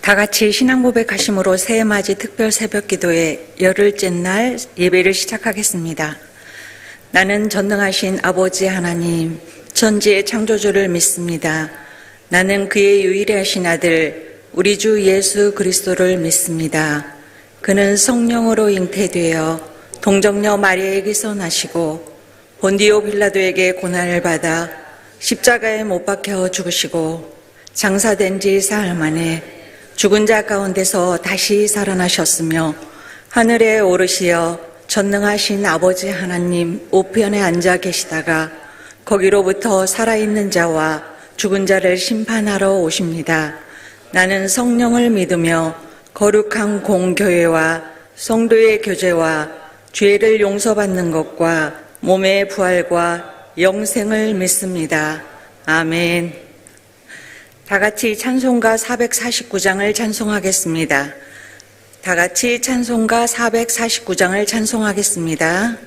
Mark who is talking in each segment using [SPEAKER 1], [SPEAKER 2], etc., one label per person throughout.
[SPEAKER 1] 다 같이 신앙 고백하심으로 새해 맞이 특별 새벽 기도의 열흘째 날 예배를 시작하겠습니다. 나는 전능하신 아버지 하나님, 천지의 창조주를 믿습니다. 나는 그의 유일하신 아들, 우리 주 예수 그리스도를 믿습니다. 그는 성령으로 잉태되어 동정녀 마리아에게서 나시고 본디오 빌라도에게 고난을 받아 십자가에 못 박혀 죽으시고 장사된 지 사흘 만에 죽은 자 가운데서 다시 살아나셨으며 하늘에 오르시어 전능하신 아버지 하나님 우편에 앉아 계시다가 거기로부터 살아있는 자와 죽은 자를 심판하러 오십니다. 나는 성령을 믿으며 거룩한 공교회와 성도의 교제와 죄를 용서받는 것과 몸의 부활과 영생을 믿습니다. 아멘. 다 같이 찬송가 449장을 찬송하겠습니다. 다 같이 찬송가 449장을 찬송하겠습니다.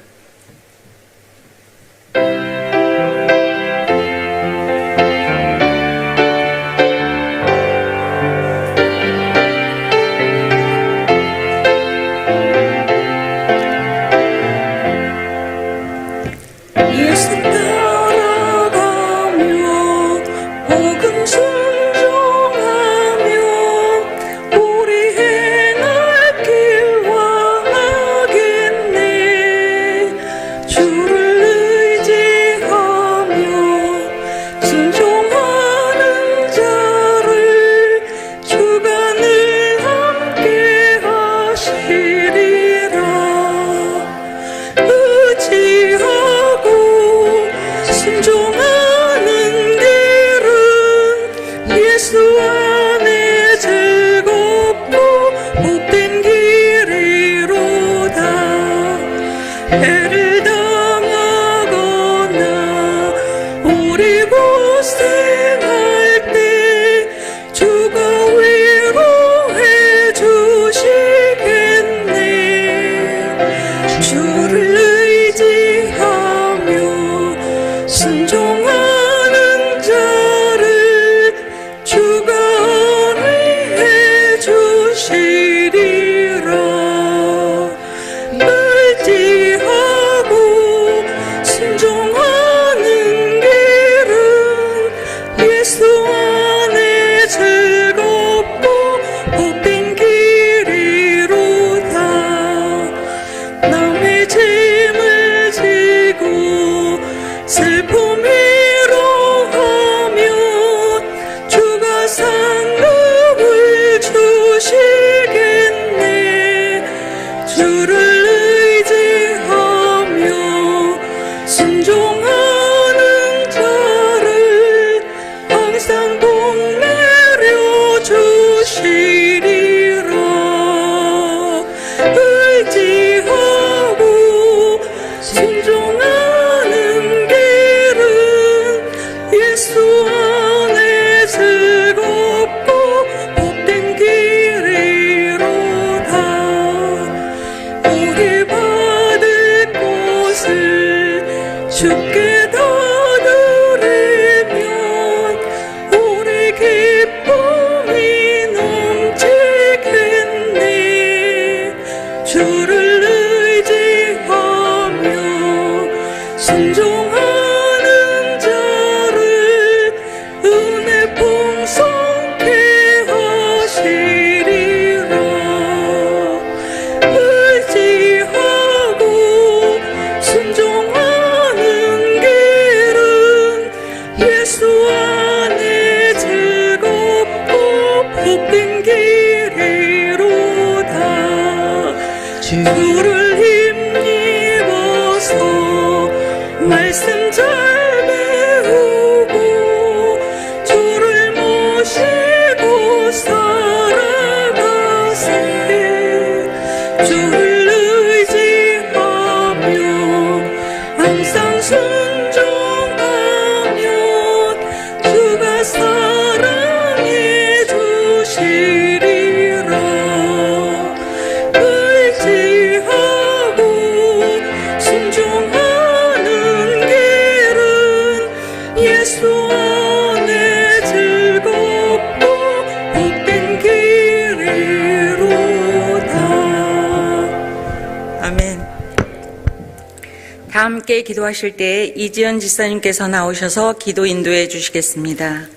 [SPEAKER 2] 의지하
[SPEAKER 1] 함께 기도하실 때 이지연 집사님께서 나오셔서 기도 인도해 주시겠습니다.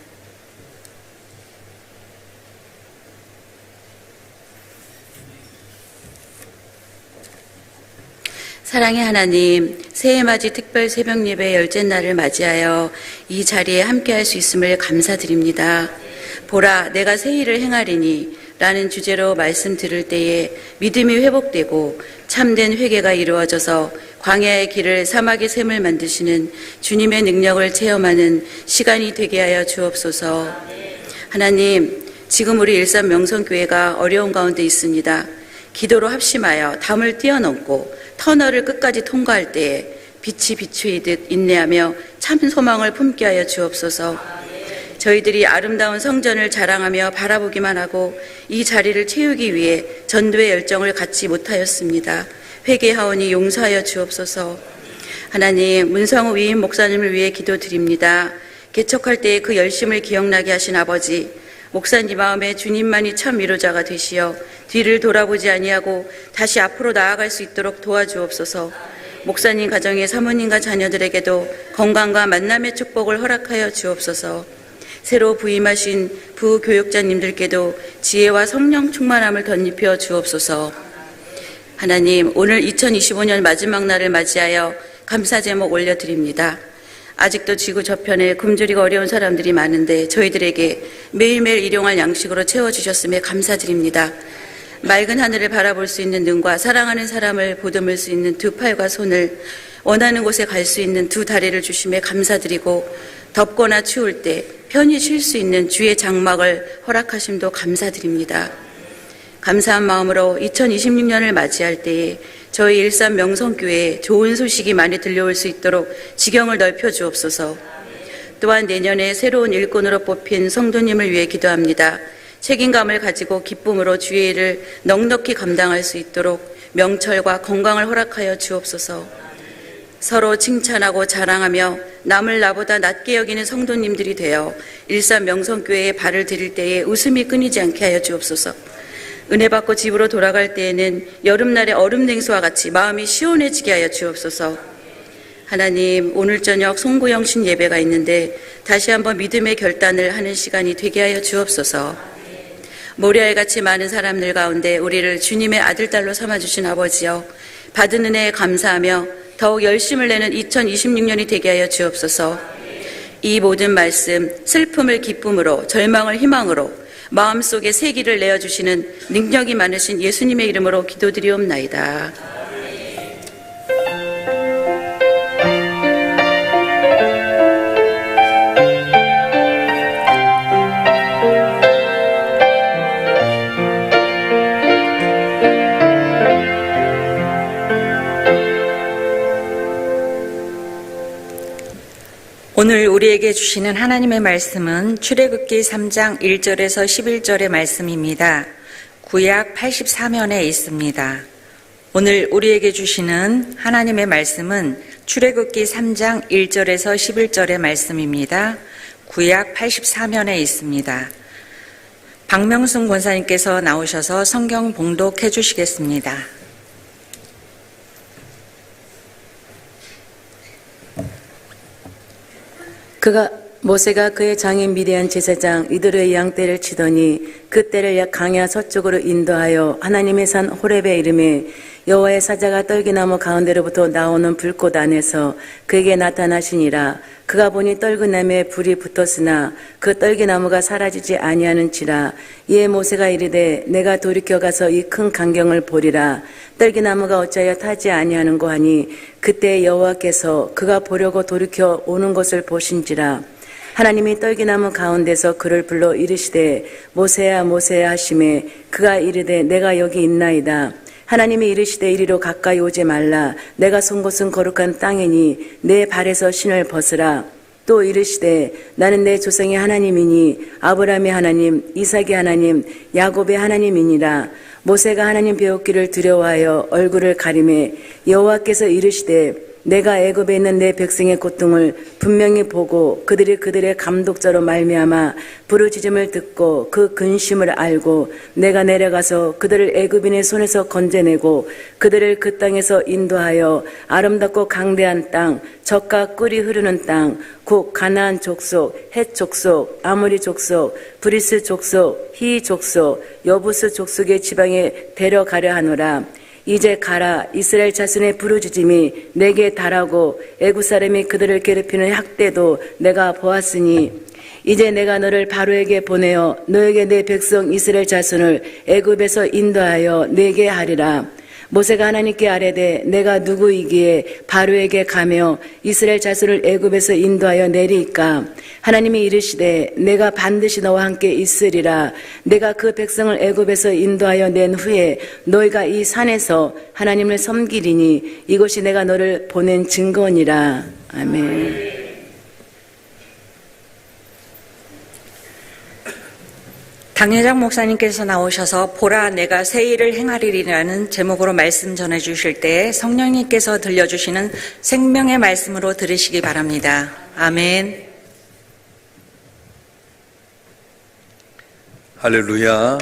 [SPEAKER 2] 사랑의 하나님, 새해맞이 특별 새벽 예배 열째 날을 맞이하여 이 자리에 함께할 수 있음을 감사드립니다. 보라, 내가 새 일을 행하리니 라는 주제로 말씀 들을 때에 믿음이 회복되고 참된 회개가 이루어져서 광야의 길을 사막의 샘을 만드시는 주님의 능력을 체험하는 시간이 되게 하여 주옵소서. 하나님, 지금 우리 일산 명성교회가 어려운 가운데 있습니다. 기도로 합심하여 담을 뛰어넘고 터널을 끝까지 통과할 때에 빛이 비추이듯 인내하며 참 소망을 품게 하여 주옵소서. 저희들이 아름다운 성전을 자랑하며 바라보기만 하고 이 자리를 채우기 위해 전도의 열정을 갖지 못하였습니다. 회개하오니 용서하여 주옵소서. 하나님, 문성우 위임 목사님을 위해 기도드립니다. 개척할 때의 그 열심을 기억나게 하신 아버지, 목사님 마음에 주님만이 참 위로자가 되시어 뒤를 돌아보지 아니하고 다시 앞으로 나아갈 수 있도록 도와주옵소서. 목사님 가정의 사모님과 자녀들에게도 건강과 만남의 축복을 허락하여 주옵소서. 새로 부임하신 부교육자님들께도 지혜와 성령 충만함을 덧입혀 주옵소서. 하나님, 오늘 2025년 마지막 날을 맞이하여 감사 제목 올려드립니다. 아직도 지구 저편에 굶주리고 어려운 사람들이 많은데 저희들에게 매일매일 일용할 양식으로 채워주셨음에 감사드립니다. 맑은 하늘을 바라볼 수 있는 눈과 사랑하는 사람을 보듬을 수 있는 두 팔과 손을, 원하는 곳에 갈 수 있는 두 다리를 주심에 감사드리고 덥거나 추울 때 편히 쉴 수 있는 주의 장막을 허락하심도 감사드립니다. 감사한 마음으로 2026년을 맞이할 때에 저희 일산 명성교회에 좋은 소식이 많이 들려올 수 있도록 지경을 넓혀 주옵소서. 또한 내년에 새로운 일꾼으로 뽑힌 성도님을 위해 기도합니다. 책임감을 가지고 기쁨으로 주의 일을 넉넉히 감당할 수 있도록 명철과 건강을 허락하여 주옵소서. 서로 칭찬하고 자랑하며 남을 나보다 낮게 여기는 성도님들이 되어 일산 명성교회에 발을 들일 때에 웃음이 끊이지 않게 하여 주옵소서. 은혜 받고 집으로 돌아갈 때에는 여름날의 얼음 냉수와 같이 마음이 시원해지게 하여 주옵소서. 하나님, 오늘 저녁 송구영신 예배가 있는데 다시 한번 믿음의 결단을 하는 시간이 되게 하여 주옵소서. 모리아같이 많은 사람들 가운데 우리를 주님의 아들딸로 삼아주신 아버지여, 받은 은혜에 감사하며 더욱 열심을 내는 2026년이 되게 하여 주옵소서. 이 모든 말씀, 슬픔을 기쁨으로, 절망을 희망으로 마음속에 새 길을 내어주시는 능력이 많으신 예수님의 이름으로 기도드리옵나이다.
[SPEAKER 1] 오늘 우리에게 주시는 하나님의 말씀은 출애굽기 3장 1절에서 11절의 말씀입니다. 구약 84면에 있습니다. 오늘 우리에게 주시는 하나님의 말씀은 출애굽기 3장 1절에서 11절의 말씀입니다. 구약 84면에 있습니다. 박명순 권사님께서 나오셔서 성경 봉독해 주시겠습니다.
[SPEAKER 3] 모세가 그의 장인 미디안 제사장 이드로의 양떼를 치더니 그 떼를 강야 서쪽으로 인도하여 하나님의 산 호렙에 이르매 여호와의 사자가 떨기나무 가운데로부터 나오는 불꽃 안에서 그에게 나타나시니라. 그가 보니 떨기나무에 불이 붙었으나 그 떨기나무가 사라지지 아니하는지라. 이에 모세가 이르되 내가 돌이켜 가서 이 큰 광경을 보리라. 떨기나무가 어찌하여 타지 아니하는고 하니 그때 여호와께서 그가 보려고 돌이켜 오는 것을 보신지라. 하나님이 떨기나무 가운데서 그를 불러 이르시되 모세야 모세야 하시매 그가 이르되 내가 여기 있나이다. 하나님이 이르시되 이리로 가까이 오지 말라. 내가 선 곳은 거룩한 땅이니 내 발에서 신을 벗으라. 또 이르시되 나는 내 조상의 하나님이니 아브라함의 하나님 이삭의 하나님 야곱의 하나님이니라. 모세가 하나님 배웠기를 두려워하여 얼굴을 가리매 여호와께서 이르시되 내가 애굽에 있는 내 백성의 고통을 분명히 보고 그들이 그들의 감독자로 말미암아 부르짖음을 듣고 그 근심을 알고 내가 내려가서 그들을 애굽인의 손에서 건져내고 그들을 그 땅에서 인도하여 아름답고 강대한 땅, 젖과 꿀이 흐르는 땅, 곧 가나안 족속, 헷 족속, 아모리 족속, 브리스 족속, 히 족속, 여부스 족속의 지방에 데려가려 하노라. 이제 가라. 이스라엘 자손의 부르짖음이 내게 달하고 애굽 사람이 그들을 괴롭히는 학대도 내가 보았으니 이제 내가 너를 바로에게 보내어 너에게 내 백성 이스라엘 자손을 애굽에서 인도하여 내게 하리라. 모세가 하나님께 아뢰되 내가 누구이기에 바로에게 가며 이스라엘 자손을 애굽에서 인도하여 내리이까. 하나님이 이르시되 내가 반드시 너와 함께 있으리라. 내가 그 백성을 애굽에서 인도하여 낸 후에 너희가 이 산에서 하나님을 섬기리니 이것이 내가 너를 보낸 증거니라. 아멘.
[SPEAKER 1] 당회장 목사님께서 나오셔서 보라 내가 새 일을 행하리라는 제목으로 말씀 전해주실 때 성령님께서 들려주시는 생명의 말씀으로 들으시기 바랍니다. 아멘.
[SPEAKER 4] 할렐루야.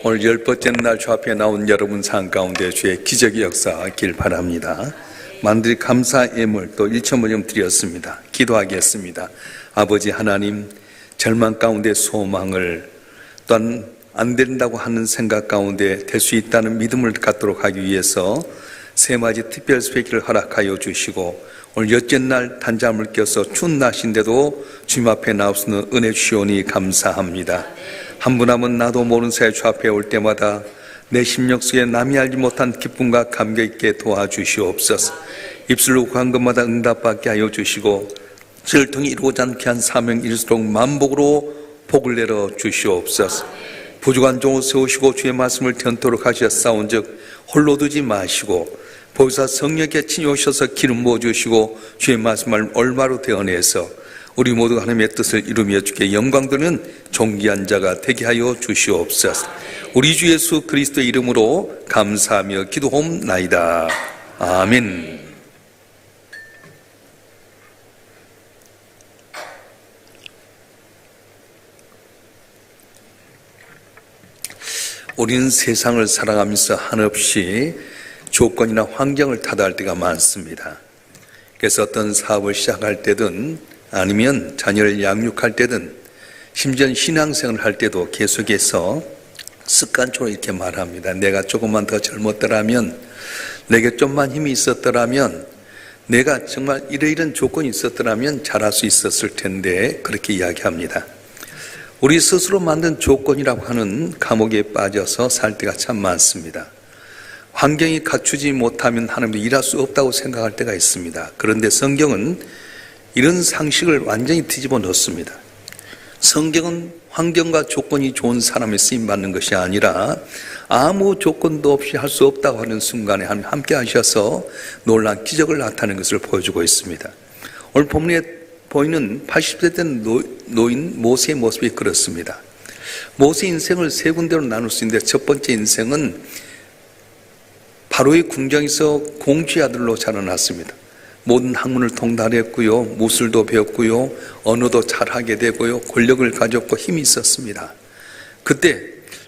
[SPEAKER 4] 오늘 10번째 날 주 앞에 나온 여러분 삶 가운데 주의 기적의 역사하길 바랍니다. 만들이 감사 예물 또 1,000번 좀 드렸습니다. 기도하겠습니다. 아버지 하나님, 절망 가운데 소망을 또한 안 된다고 하는 생각 가운데 될 수 있다는 믿음을 갖도록 하기 위해서 새맞이 특별 스페이크를 허락하여 주시고 오늘 여째 날 단잠을 껴서 추운 날인데도 주님 앞에 나올 수 있는 은혜 주시오니 감사합니다. 한 분 한 분 나도 모르는 사이 주 앞에 올 때마다 내 심령 속에 남이 알지 못한 기쁨과 감격 있게 도와주시옵소서. 입술로 구한 것마다 응답받게 하여 주시고 저를 통해 이루고자 않게 한 사명 이룰수록 만복으로 복을 내려 주시옵소서. 부족한 종을 세우시고 주의 말씀을 전토록 하셨사온 즉 홀로 두지 마시고 보혜사 성령께 친히 오셔서 기름 부어주시고 주의 말씀을 얼마로 되어내서 우리 모두 하나님의 뜻을 이루며 주께 영광 드리는 존귀한 자가 되게 하여 주시옵소서. 우리 주 예수 그리스도의 이름으로 감사하며 기도하옵나이다. 아멘. 우리는 세상을 살아가면서 한없이 조건이나 환경을 탓할 때가 많습니다. 그래서 어떤 사업을 시작할 때든 아니면 자녀를 양육할 때든 심지어 신앙생활을 할 때도 계속해서 습관적으로 이렇게 말합니다. 내가 조금만 더 젊었더라면, 내게 좀만 힘이 있었더라면, 내가 정말 이런 조건이 있었더라면 잘할 수 있었을 텐데 그렇게 이야기합니다. 우리 스스로 만든 조건이라고 하는 감옥에 빠져서 살 때가 참 많습니다. 환경이 갖추지 못하면 하나님도 일할 수 없다고 생각할 때가 있습니다. 그런데 성경은 이런 상식을 완전히 뒤집어 놓습니다. 성경은 환경과 조건이 좋은 사람이 쓰임받는 것이 아니라 아무 조건도 없이 할 수 없다고 하는 순간에 하나님 함께 하셔서 놀라운 기적을 나타내는 것을 보여주고 있습니다. 오늘 본문에 보이는 80세 된 노인 모세의 모습이 그렇습니다. 모세 인생을 세 군데로 나눌 수 있는데 첫 번째 인생은 바로의 궁정에서 공주의 아들로 자라났습니다. 모든 학문을 통달했고요, 무술도 배웠고요, 언어도 잘하게 되고요, 권력을 가졌고 힘이 있었습니다. 그때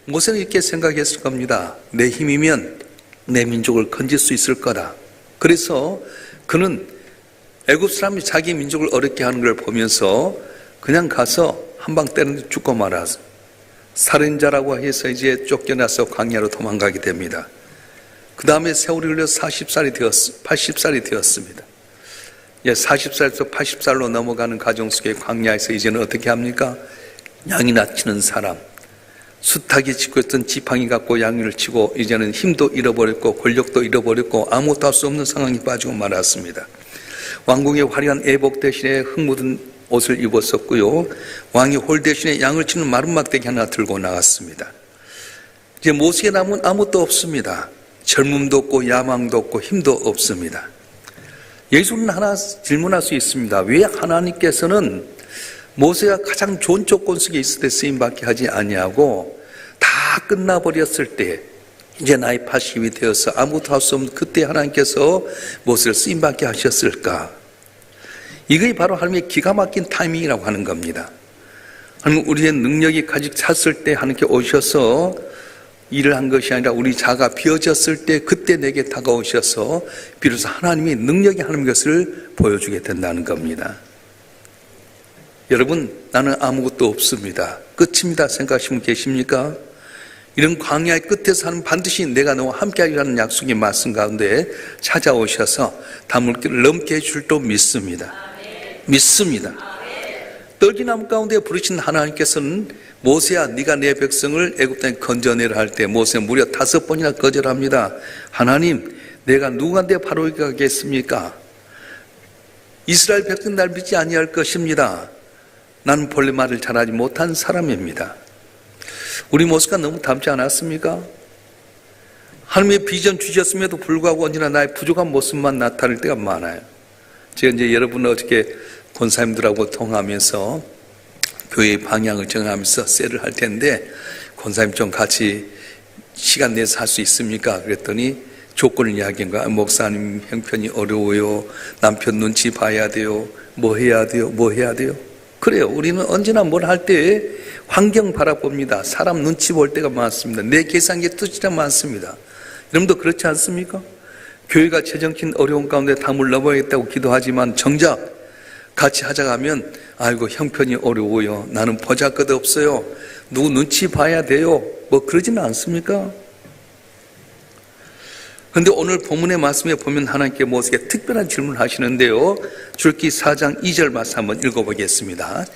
[SPEAKER 4] 모세는 이렇게 생각했을 겁니다. 내 힘이면 내 민족을 건질 수 있을 거다. 그래서 그는 애굽 사람이 자기 민족을 어렵게 하는 걸 보면서 그냥 가서 한 방 때리는데 죽고 말았어요. 살인자라고 해서 이제 쫓겨나서 광야로 도망가게 됩니다. 그 다음에 세월이 흘러서 80살이 되었습니다. 40살에서 80살로 넘어가는 가정 속의 광야에서 이제는 어떻게 합니까? 양이나 치는 사람, 숱하게 짓고 있던 지팡이 갖고 양을 치고 이제는 힘도 잃어버렸고 권력도 잃어버렸고 아무것도 할 수 없는 상황이 빠지고 말았습니다. 왕궁의 화려한 애복 대신에 흙 묻은 옷을 입었었고요, 왕이 홀 대신에 양을 치는 마른 막대기 하나 들고 나갔습니다. 이제 모세에 남은 아무것도 없습니다. 젊음도 없고 야망도 없고 힘도 없습니다. 예수는 하나 질문할 수 있습니다. 왜 하나님께서는 모세가 가장 좋은 조건 속에 있을 때 쓰임받게 하지 아니하고 다 끝나버렸을 때 이제 나이 80이 되어서 아무것도 할 수 없는 그때 하나님께서 무엇을 쓰임받게 하셨을까? 이것이 바로 하나님의 기가 막힌 타이밍이라고 하는 겁니다. 하나님, 우리의 능력이 가득 찼을 때 하나님께 오셔서 일을 한 것이 아니라 우리 자가 비어졌을 때 그때 내게 다가오셔서 비로소 하나님의 능력이 하는 것을 보여주게 된다는 겁니다. 여러분, 나는 아무것도 없습니다. 끝입니다. 생각하시면 계십니까? 이런 광야의 끝에서 하나님 반드시 내가 너와 함께하리라는 약속의 말씀 가운데 찾아오셔서 다물기를 넘게 해줄 또 믿습니다. 믿습니다. 떨기나무 가운데 부르신 하나님께서는 모세야, 네가 내 백성을 애굽 땅에 건져내라 할 때 모세는 무려 5번이나 거절합니다. 하나님, 내가 누구한테 바로 가겠습니까? 이스라엘 백성 날 믿지 아니할 것입니다. 나는 본래 말을 잘하지 못한 사람입니다. 우리 모습과 너무 닮지 않았습니까? 하나님의 비전 주셨음에도 불구하고 언제나 나의 부족한 모습만 나타날 때가 많아요. 제가 이제 여러분은 어저께 권사님들하고 통하면서 교회의 방향을 정하면서 셀을 할 텐데 권사님 좀 같이 시간 내서 할 수 있습니까? 그랬더니 조건을 이야기한 거야. 목사님 형편이 어려워요. 남편 눈치 봐야 돼요. 뭐 해야 돼요? 뭐 해야 돼요? 그래요. 우리는 언제나 뭘 할 때 환경 바라봅니다. 사람 눈치 볼 때가 많습니다. 내 계산의 뜻이라 많습니다. 여러분도 그렇지 않습니까? 교회가 최정킨 어려운 가운데 담을 넘어야겠다고 기도하지만 정작 같이 하자고 하면 아이고 형편이 어려워요. 나는 보잘것 없어요. 누구 눈치 봐야 돼요. 뭐 그러지는 않습니까? 그런데 오늘 본문의 말씀에 보면 하나님께 모세에게 특별한 질문을 하시는데요. 출애굽기 4장 2절 말씀 한번 읽어보겠습니다.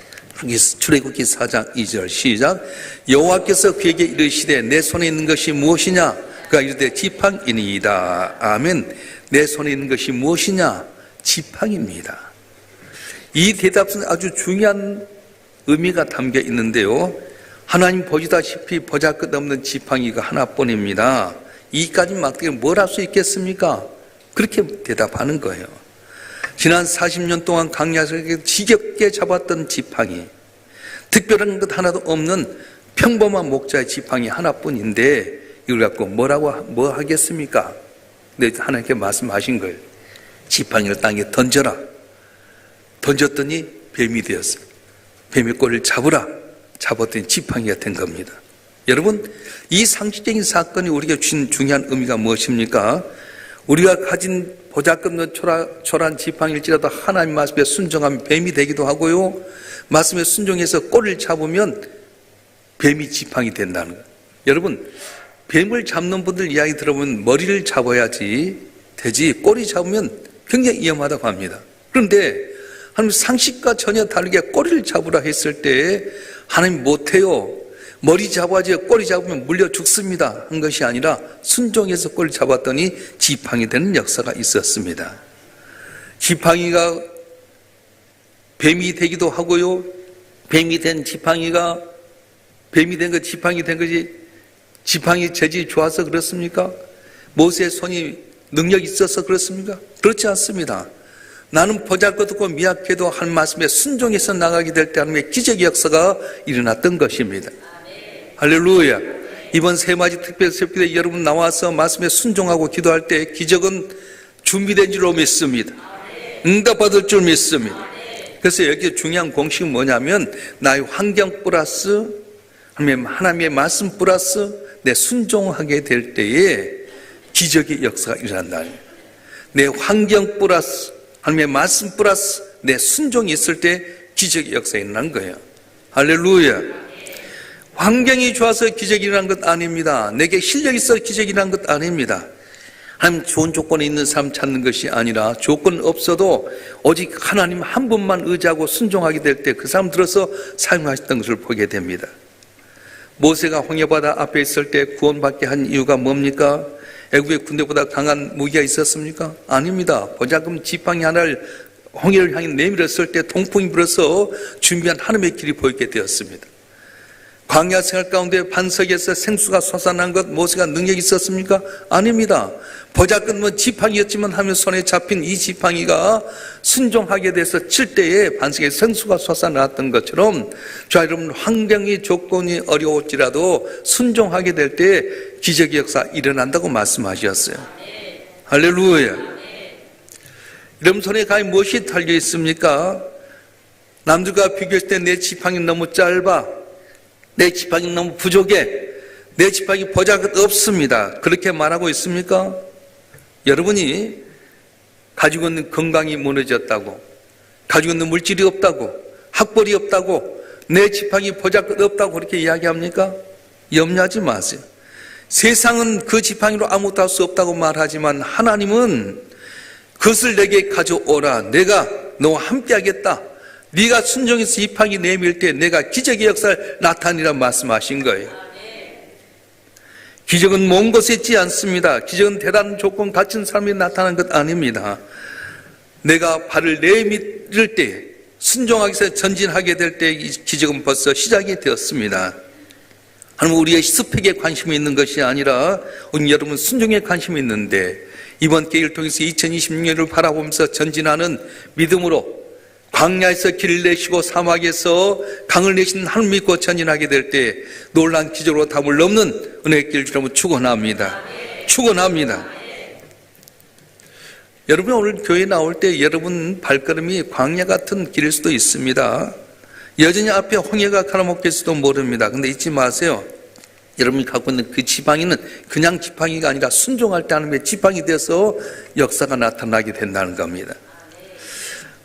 [SPEAKER 4] 출애굽기 4장 2절 시작. 여호와께서 그에게 이르시되 내 손에 있는 것이 무엇이냐? 그가 이르되 지팡이니이다. 아멘. 내 손에 있는 것이 무엇이냐? 지팡이입니다. 이 대답은 아주 중요한 의미가 담겨 있는데요. 하나님 보시다시피 보잘것없는 지팡이가 하나뿐입니다. 이까지 막대기 뭘 할 수 있겠습니까? 그렇게 대답하는 거예요. 지난 40년 동안 강야에서 지겹게 잡았던 지팡이, 특별한 것 하나도 없는 평범한 목자의 지팡이 하나뿐인데 이걸 갖고 뭐 하겠습니까? 근데 하나님께 말씀하신 거예요. 지팡이를 땅에 던져라. 던졌더니 뱀이 되었어요. 뱀의 꼬리를 잡으라. 잡았더니 지팡이가 된 겁니다. 여러분, 이 상식적인 사건이 우리에게 주신 중요한 의미가 무엇입니까? 우리가 가진 보잘것없는 초라한 지팡이일지라도 하나님 말씀에 순종하면 뱀이 되기도 하고요. 말씀에 순종해서 꼬리를 잡으면 뱀이 지팡이 된다는 거예요. 여러분, 뱀을 잡는 분들 이야기 들어보면 머리를 잡아야지 되지 꼬리 잡으면 굉장히 위험하다고 합니다. 그런데 하나님 상식과 전혀 다르게 꼬리를 잡으라 했을 때 하나님 못해요. 머리 잡아야지 꼬리 잡으면 물려 죽습니다 한 것이 아니라 순종해서 꼬리 잡았더니 지팡이 되는 역사가 있었습니다. 지팡이가 뱀이 되기도 하고요. 뱀이 된 지팡이가 뱀이 된 것 지팡이 된 것이 지팡이 재질이 좋아서 그렇습니까? 모세의 손이 능력이 있어서 그렇습니까? 그렇지 않습니다. 나는 보잘것없고 미약해도 한 말씀에 순종해서 나가게 될 때 하나님의 기적의 역사가 일어났던 것입니다. 할렐루야. 이번 세맞이 특별 새벽에 여러분 나와서 말씀에 순종하고 기도할 때 기적은 준비된 줄로 믿습니다. 응답받을 줄 믿습니다. 그래서 여기 중요한 공식은 뭐냐면 나의 환경 플러스 하나님의 말씀 플러스 내 순종하게 될 때에 기적의 역사가 일어난다. 내 환경 플러스 하나님의 말씀 플러스 내 순종이 있을 때 기적의 역사가 일어난 거예요. 할렐루야. 환경이 좋아서 기적이 일어난 것 아닙니다. 내게 실력이 있어 기적이 일어난 것 아닙니다. 하나님 좋은 조건에 있는 사람 찾는 것이 아니라 조건 없어도 오직 하나님 한 분만 의지하고 순종하게 될 때 그 사람 들어서 사용하셨던 것을 보게 됩니다. 모세가 홍해바다 앞에 있을 때 구원받게 한 이유가 뭡니까? 애굽의 군대보다 강한 무기가 있었습니까? 아닙니다. 보잘것 지팡이 하나를 홍해를 향해 내밀었을 때 동풍이 불어서 준비한 하나님의 길이 보이게 되었습니다. 광야 생활 가운데 반석에서 생수가 솟아난 것 모세가 능력이 있었습니까? 아닙니다. 보잘것없는 지팡이였지만 하면 손에 잡힌 이 지팡이가 순종하게 돼서 칠 때에 반석에 생수가 솟아났던 것처럼 자 여러분 환경이 조건이 어려울지라도 순종하게 될 때 기적의 역사 일어난다고 말씀하셨어요. 할렐루야. 여러분 손에 과연 무엇이 달려 있습니까? 남들과 비교했을 때 내 지팡이 너무 짧아, 내 지팡이 너무 부족해, 내 지팡이 보잘것없습니다. 그렇게 말하고 있습니까? 여러분이 가지고 있는 건강이 무너졌다고, 가지고 있는 물질이 없다고, 학벌이 없다고, 내 지팡이 보잘것없다고 그렇게 이야기합니까? 염려하지 마세요. 세상은 그 지팡이로 아무것도 할 수 없다고 말하지만 하나님은 그것을 내게 가져오라. 내가 너와 함께하겠다. 네가 순종해서 지팡이 내밀 때 내가 기적의 역사를 나타내리라 말씀하신 거예요. 기적은 먼 곳에 있지 않습니다. 기적은 대단한 조건 갖춘 사람이 나타나는 것 아닙니다. 내가 발을 내밀을 때 순종하기 위해서 전진하게 될 때 이 기적은 벌써 시작이 되었습니다. 하나님 우리의 스펙에 관심이 있는 것이 아니라 오늘 여러분 순종에 관심이 있는데 이번 계기를 통해서 2026년을 바라보면서 전진하는 믿음으로 광야에서 길을 내시고 사막에서 강을 내시는 하나님 믿고 전진하게 될 때 놀라운 기적으로 담을 넘는 은혜의 길을 주라고 축원합니다. 축원합니다. 여러분 오늘 교회 나올 때 여러분 발걸음이 광야 같은 길일 수도 있습니다. 여전히 앞에 홍해가 가로막힐지도 모릅니다. 근데 잊지 마세요. 여러분이 갖고 있는 그 지팡이는 그냥 지팡이가 아니라 순종할 때 하나님의 지팡이 되어서 역사가 나타나게 된다는 겁니다.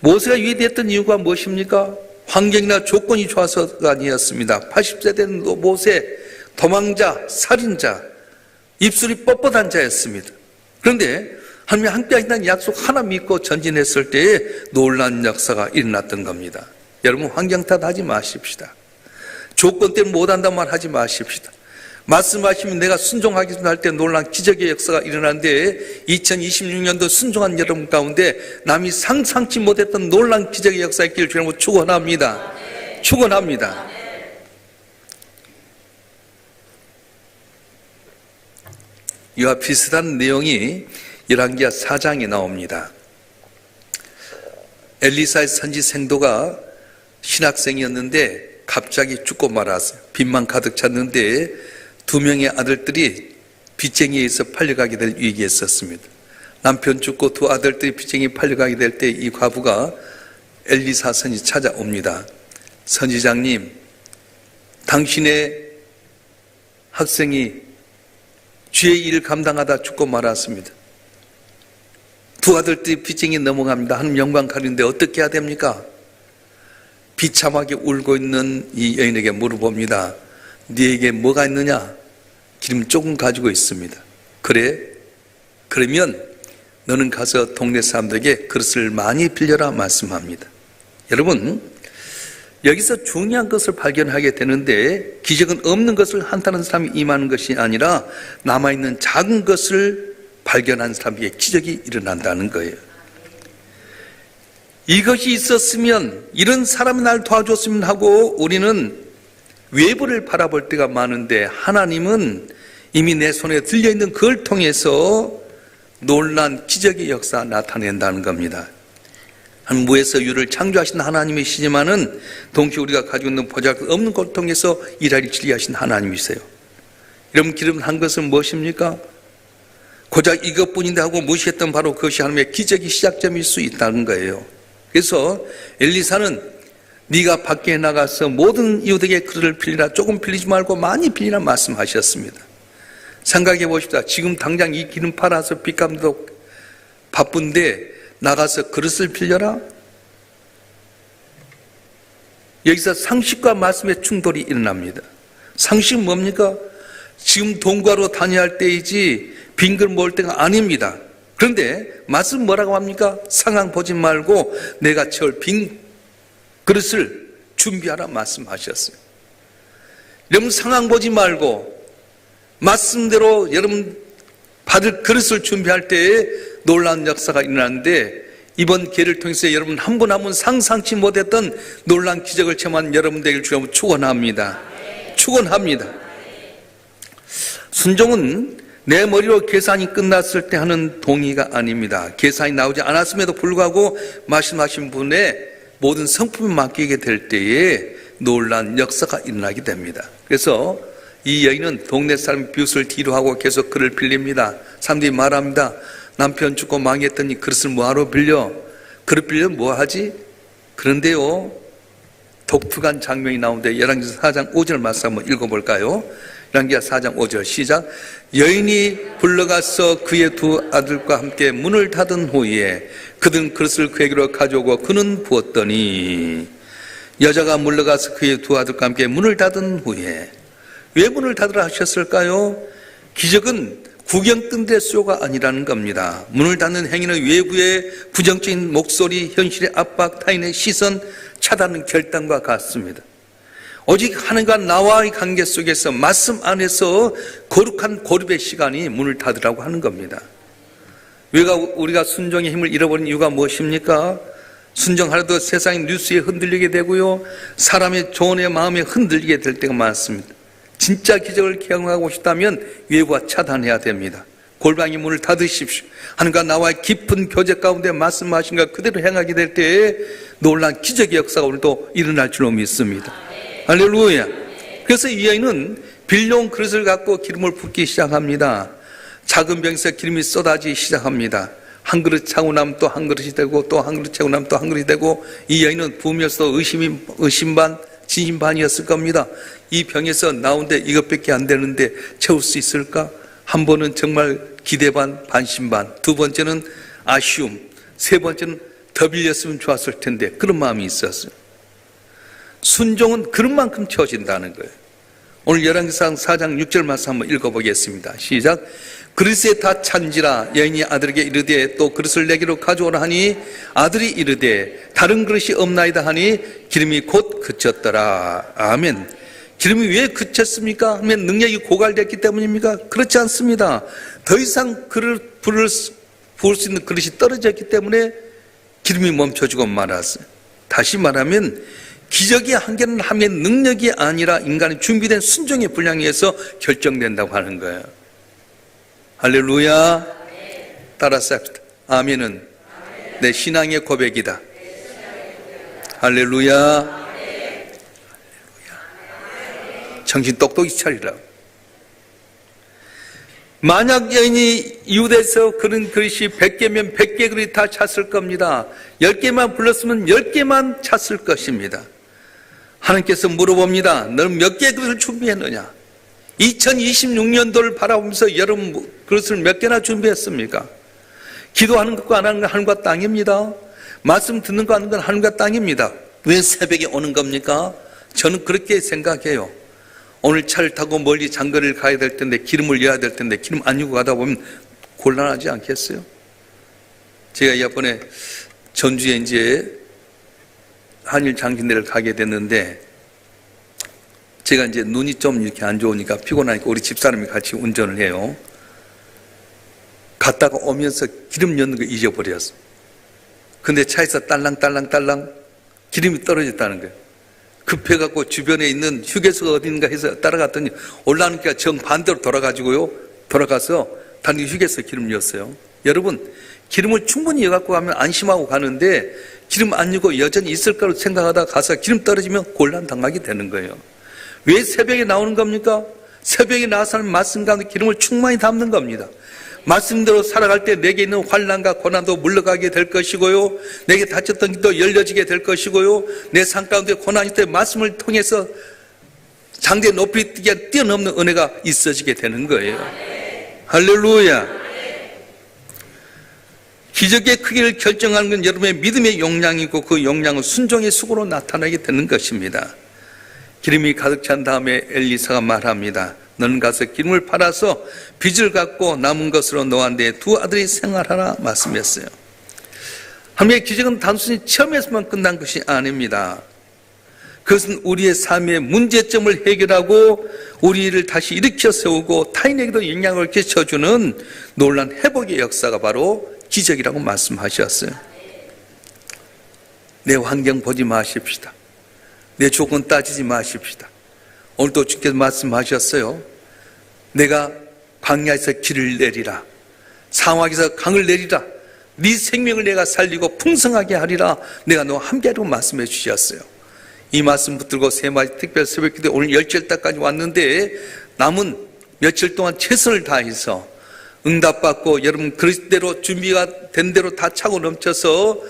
[SPEAKER 4] 모세가 위대했던 이유가 무엇입니까? 환경이나 조건이 좋아서가 아니었습니다. 80세 된 모세, 도망자, 살인자, 입술이 뻣뻣한 자였습니다. 그런데 하나님이 함께 하신다는 약속 하나 믿고 전진했을 때에 놀라운 역사가 일어났던 겁니다. 여러분 환경 탓하지 마십시다. 조건 때문에 못한단 말 하지 마십시다. 말씀하시면 내가 순종하겠습니다 할 때 놀라운 기적의 역사가 일어나는데 2026년도 순종한 여러분 가운데 남이 상상치 못했던 놀라운 기적의 역사의 길을 주님으로 축원합니다. 축원합니다. 이와 비슷한 내용이 열왕기하 4장에 나옵니다. 엘리사의 선지 생도가 신학생이었는데 갑자기 죽고 말았어요. 빚만 가득 찼는데 두 명의 아들들이 빚쟁이에 의해서 팔려가게 될 위기에 있었습니다. 남편 죽고 두 아들들이 빚쟁이에 팔려가게 될 때 이 과부가 엘리사 선지 찾아옵니다. 선지장님, 당신의 학생이 죄의 일을 감당하다 죽고 말았습니다. 두 아들들이 빚쟁이에 넘어갑니다. 하나님 영광 가리는데 어떻게 해야 됩니까? 비참하게 울고 있는 이 여인에게 물어봅니다. 네에게 뭐가 있느냐? 기름 조금 가지고 있습니다. 그래? 그러면 너는 가서 동네 사람들에게 그릇을 많이 빌려라 말씀합니다. 여러분 여기서 중요한 것을 발견하게 되는데 기적은 없는 것을 한다는 사람이 임하는 것이 아니라 남아있는 작은 것을 발견한 사람에게 기적이 일어난다는 거예요. 이것이 있었으면 이런 사람이 날 도와줬으면 하고 우리는 외부를 바라볼 때가 많은데 하나님은 이미 내 손에 들려있는 그걸 통해서 놀란 기적의 역사 나타낸다는 겁니다. 무에서 유를 창조하신 하나님이시지만은 동시에 우리가 가지고 있는 보잘것없는 걸 통해서 일하리 진리하신 하나님이세요. 여러분 기름한 것은 무엇입니까? 고작 이것뿐인데 하고 무시했던 바로 그것이 하나님의 기적의 시작점일 수 있다는 거예요. 그래서 엘리사는 네가 밖에 나가서 모든 이웃에게 그릇을 빌리라. 조금 빌리지 말고 많이 빌리라 말씀하셨습니다. 생각해 보십시다. 지금 당장 이 기름 팔아서 빚 갚도 바쁜데 나가서 그릇을 빌려라? 여기서 상식과 말씀의 충돌이 일어납니다. 상식은 뭡니까? 지금 돈 구하러 다녀야 할 때이지 빈글 모을 때가 아닙니다. 그런데 말씀 뭐라고 합니까? 상황 보지 말고 내가 채울 빈 그릇을 준비하라 말씀하셨어요. 여러분 상황 보지 말고 말씀대로 여러분 받을 그릇을 준비할 때에 놀라운 역사가 일어나는데 이번 기회를 통해서 여러분 한 분 한 분 상상치 못했던 놀라운 기적을 체험한 여러분 되길 주여 축원합니다. 축원합니다. 순종은 내 머리로 계산이 끝났을 때 하는 동의가 아닙니다. 계산이 나오지 않았음에도 불구하고 말씀하신 분의 모든 성품을 맡기게 될 때에 놀란 역사가 일어나게 됩니다. 그래서 이 여인은 동네 사람 비웃을 뒤로 하고 계속 그를 빌립니다. 사람들이 말합니다. 남편 죽고 망했더니 그릇을 뭐하러 빌려? 그릇 빌려 뭐하지? 그런데요, 독특한 장면이 나오는데 열왕기서 4장 5절 말씀 한번 읽어볼까요? 열왕기서 4장 5절 시작. 여인이 불러가서 그의 두 아들과 함께 문을 닫은 후에 그들은 그릇을 그에게로 가져오고 그는 부었더니 여자가 물러가서 그의 두 아들과 함께 문을 닫은 후에 왜 문을 닫으라 하셨을까요? 기적은 구경꾼들의 수요가 아니라는 겁니다. 문을 닫는 행위는 외부의 부정적인 목소리, 현실의 압박, 타인의 시선, 차단하는 결단과 같습니다. 오직 하나님과 나와의 관계 속에서 말씀 안에서 거룩한 고립의 시간이 문을 닫으라고 하는 겁니다. 우리가 순종의 힘을 잃어버린 이유가 무엇입니까? 순종하려도 세상의 뉴스에 흔들리게 되고요, 사람의 조언의 마음에 흔들리게 될 때가 많습니다. 진짜 기적을 경험하고 싶다면 외부와 차단해야 됩니다. 골방의 문을 닫으십시오. 하나님과 나와의 깊은 교제 가운데 말씀하신 것 그대로 행하게 될 때에 놀란 기적의 역사가 오늘도 일어날 줄로 믿습니다. 할렐루야. 그래서 이 여인은 빌려온 그릇을 갖고 기름을 붓기 시작합니다. 작은 병에서 기름이 쏟아지기 시작합니다. 한 그릇 차고 나면 또 한 그릇이 되고 또 한 그릇 차고 나면 또 한 그릇이 되고, 이 여인은 부으면서도 의심 반 진심 반이었을 겁니다. 이 병에서 나온데 이것밖에 안 되는데 채울 수 있을까? 한 번은 정말 기대 반 반심 반, 두 번째는 아쉬움, 세 번째는 더 빌렸으면 좋았을 텐데, 그런 마음이 있었어요. 순종은 그런 만큼 채워진다는 거예요. 오늘 열왕기상 4장 6절 말씀 한번 읽어보겠습니다. 시작. 그릇에 다 찬지라 여인이 아들에게 이르되 또 그릇을 내게로 가져오라 하니 아들이 이르되 다른 그릇이 없나이다 하니 기름이 곧 그쳤더라. 아멘. 기름이 왜 그쳤습니까? 하면 능력이 고갈됐기 때문입니까? 그렇지 않습니다. 더 이상 불을 부을 수 있는 그릇이 떨어졌기 때문에 기름이 멈춰지고 말았어요. 다시 말하면 기적의 한계는 함의 능력이 아니라 인간의 준비된 순종의 분량에 의해서 결정된다고 하는 거예요. 할렐루야. 따라서 합시다. 아멘은 내 신앙의 고백이다. 할렐루야. 정신 똑똑히 차리라. 만약 여인이 이웃에서 그런 그릇이 100개면 100개 그릇이 다 찼을 겁니다. 10개만 불렀으면 10개만 찼을 것입니다. 하나님께서 물어봅니다. 너는 몇 개 그릇을 준비했느냐? 2026년도를 바라보면서 여러분 그릇을 몇 개나 준비했습니까? 기도하는 것과 안 하는 건 하늘과 땅입니다. 말씀 듣는 거 하는 건 하늘과 땅입니다. 왜 새벽에 오는 겁니까? 저는 그렇게 생각해요. 오늘 차를 타고 멀리 장거리를 가야 될 텐데 기름을 넣어야 될 텐데 기름 안 넣고 가다 보면 곤란하지 않겠어요? 제가 이번에 전주에 이제 한일 장신대를 가게 됐는데, 제가 이제 눈이 좀 이렇게 안 좋으니까 피곤하니까 우리 집사람이 같이 운전을 해요. 갔다가 오면서 기름 넣는 거 잊어버렸어. 근데 차에서 딸랑딸랑 기름이 떨어졌다는 거예요. 급해갖고 주변에 있는 휴게소가 어딘가 해서 따라갔더니 올라오니까 정반대로 돌아가서 다른 휴게소 기름 넣었어요. 여러분, 기름을 충분히 넣어갖고 가면 안심하고 가는데 기름 안 넣고 여전히 있을 거로 생각하다 가서 기름 떨어지면 곤란 당하게 되는 거예요. 왜 새벽에 나오는 겁니까? 새벽에 나와서는 말씀 가운데 기름을 충만히 담는 겁니다. 말씀대로 살아갈 때 내게 있는 환난과 고난도 물러가게 될 것이고요, 내게 닫혔던 길도 열려지게 될 것이고요, 내 삶 가운데 고난이 때 말씀을 통해서 장대 높이 뛰어넘는 은혜가 있어지게 되는 거예요. 할렐루야. 기적의 크기를 결정하는 건 여러분의 믿음의 용량이고 그 용량은 순종의 수고로 나타나게 되는 것입니다. 기름이 가득 찬 다음에 엘리사가 말합니다. 너는 가서 기름을 팔아서 빚을 갚고 남은 것으로 너한테 두 아들이 생활하라 말씀했어요. 하나님의 기적은 단순히 체험에서만 끝난 것이 아닙니다. 그것은 우리의 삶의 문제점을 해결하고 우리를 다시 일으켜 세우고 타인에게도 영향을 끼쳐주는 놀라운 회복의 역사가 바로 기적이라고 말씀하셨어요. 내 환경 보지 마십시다. 내 조건 따지지 마십시다. 오늘도 주께서 말씀하셨어요. 내가 광야에서 길을 내리라, 사막에서 강을 내리라, 네 생명을 내가 살리고 풍성하게 하리라, 내가 너와 함께하라고 말씀해 주셨어요. 이 말씀 붙들고 세마지 특별 새벽기도 오늘 열절달까지 왔는데 남은 며칠 동안 최선을 다해서 응답받고 여러분 그릇대로 준비가 된 대로 다 차고 넘쳐서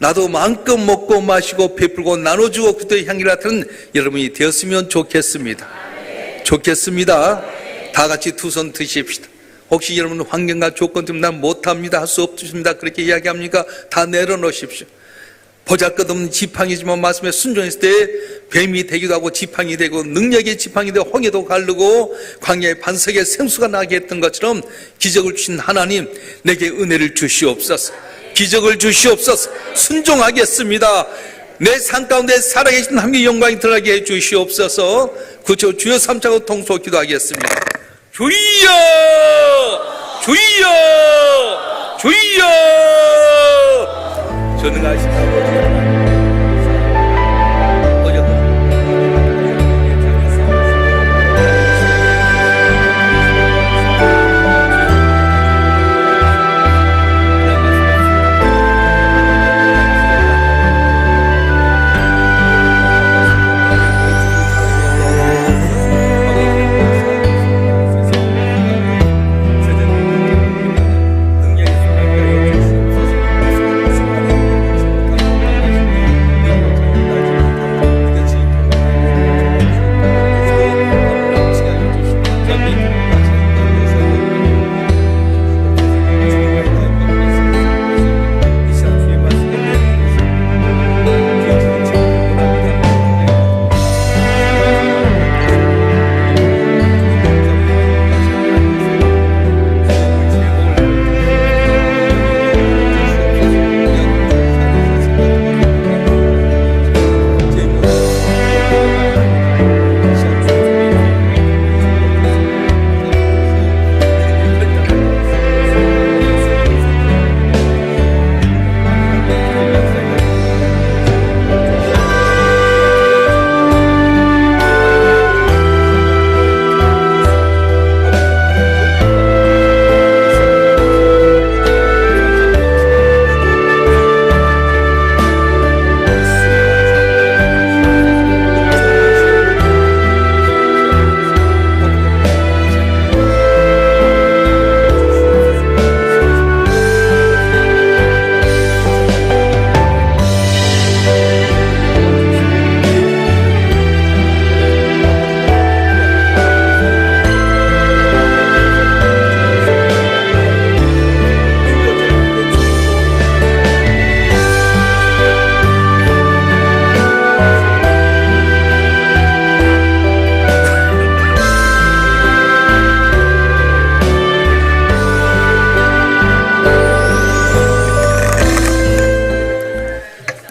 [SPEAKER 4] 나도 마음껏 먹고 마시고 베풀고 나눠주고 그때의 향기를 맡는 여러분이 되었으면 좋겠습니다. 좋겠습니다. 다 같이 두 손 드십시다. 혹시 여러분 환경과 조건 때문에 난 못합니다, 할 수 없습니다, 그렇게 이야기합니까? 다 내려놓으십시오. 보잘것없는 지팡이지만 말씀에 순종했을 때 뱀이 되기도 하고 지팡이 되고 능력의 지팡이 되고 홍해도 가르고 광야의 반석에 생수가 나게 했던 것처럼 기적을 주신 하나님, 내게 은혜를 주시옵소서. 기적을 주시옵소서. 순종하겠습니다. 내 삶 가운데 살아계신 하나님의 영광이 드러나게 해 주시옵소서. 구주 주여 삼자고 통소 기도하겠습니다. 주여, 주여, 주여. 전능하신 아버지 하나님,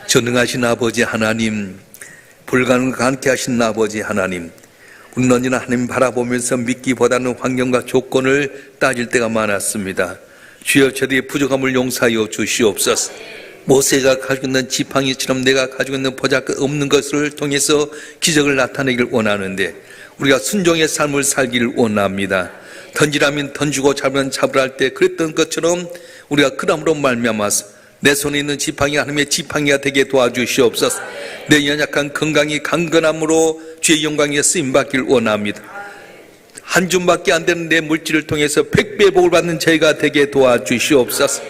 [SPEAKER 4] 전능하신 아버지 하나님, 불가능하게 하신 아버지 하나님, 우리는 언제나 하나님 바라보면서 믿기보다는 환경과 조건을 따질 때가 많았습니다. 주여 저들의 부족함을 용서하여 주시옵소서. 모세가 가지고 있는 지팡이처럼 내가 가지고 있는 보잘것 없는 것을 통해서 기적을 나타내기를 원하는데 우리가 순종의 삶을 살기를 원합니다. 던지라면 던지고 잡으면 잡으라 할 때 그랬던 것처럼 우리가 그람으로 말미암아서 내 손에 있는 지팡이가 하나님의 지팡이가 되게 도와주시옵소서. 내 연약한 건강이 강건함으로 주의 영광에 쓰임받기를 원합니다. 한 줌밖에 안 되는 내 물질을 통해서 100배 복을 받는 저희가 되게 도와주시옵소서.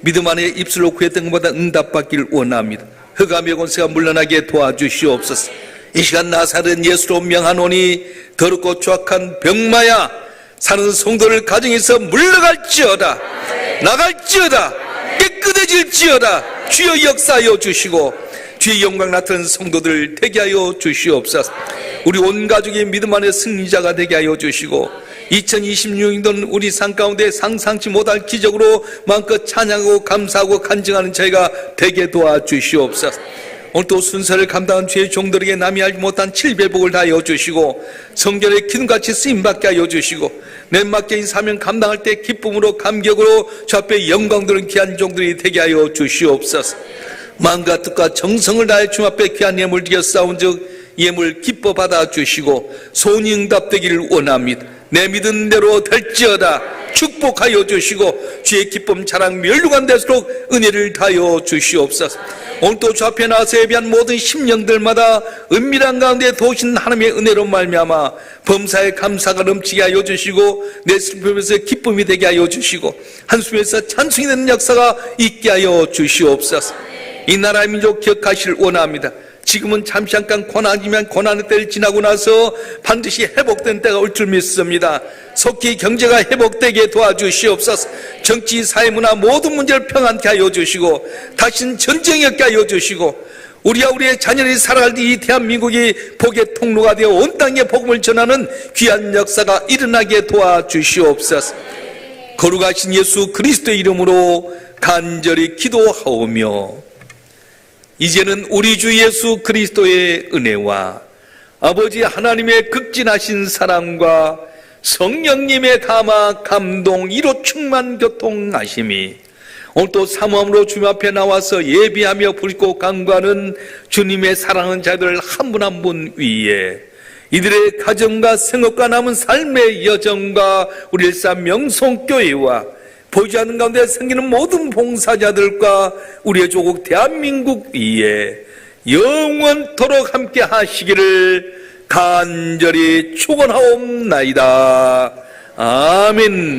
[SPEAKER 4] 믿음 안에 입술로 구했던 것보다 응답받기를 원합니다. 흑암의 권세가 물러나게 도와주시옵소서. 이 시간 나사렛 예수로 명하노니 더럽고 추악한 병마야 사는 성도를 가정에서 물러갈지어다, 나갈지어다, 깨끗해질지어다. 주여 역사하여 주시고 주의 영광 나타나는 성도들 되게 하여 주시옵소서. 우리 온 가족의 믿음 안에 승리자가 되게 하여 주시고 2026년도는 우리 삶 가운데 상상치 못할 기적으로 마음껏 찬양하고 감사하고 간증하는 저희가 되게 도와주시옵소서. 오늘 또 순서를 감당한 주의 종들에게 남이 알지 못한 7배복을 다하여 주시고 성전의 기둥같이 쓰임받게 하여 주시고 내 맡겨진 사명 감당할 때 기쁨으로 감격으로 주 앞에 영광 드는 귀한 종들이 되게 하여 주시옵소서. 마음과 뜻과 정성을 다해 주 앞에 귀한 예물 드려 싸운 즉 예물 기뻐 받아주시고 소원응답되기를 원합니다. 내 믿은 대로 될지어다. 축복하여 주시고 주의 기쁨 자랑 멸류관 되도록 은혜를 다하여 주시옵소서. 오늘도 주 앞에 나서 예배한 모든 심령들마다 은밀한 가운데 도우신 하나님의 은혜로 말미암아 범사에 감사가 넘치게 하여 주시고 내 슬픔에서 기쁨이 되게 하여 주시고 한숨에서 찬송이 되는 역사가 있게 하여 주시옵소서. 이 나라의 민족 기억하시길 원합니다. 지금은 잠시 잠깐 고난이면 고난의 때를 지나고 나서 반드시 회복된 때가 올 줄 믿습니다. 속히 경제가 회복되게 도와주시옵소서. 정치, 사회, 문화 모든 문제를 평안케 하여 주시고 다시는 전쟁이 없게 하여 주시고 우리와 우리의 자녀들이 살아갈 이 대한민국이 복의 통로가 되어 온 땅에 복음을 전하는 귀한 역사가 일어나게 도와주시옵소서. 거룩하신 예수 그리스도의 이름으로 간절히 기도하오며 이제는 우리 주 예수 그리스도의 은혜와 아버지 하나님의 극진하신 사랑과 성령님의 감화 감동 이로 충만 교통하심이 오늘도 사모함으로 주님 앞에 나와서 예비하며 부르고 간구하는 주님의 사랑하는 자들 한 분 한 분 위에 이들의 가정과 생업과 남은 삶의 여정과 우리 일산 명송교회와 보이지 않는 가운데 생기는 모든 봉사자들과 우리의 조국 대한민국 위에 영원토록 함께 하시기를 간절히 축원하옵나이다. 아멘.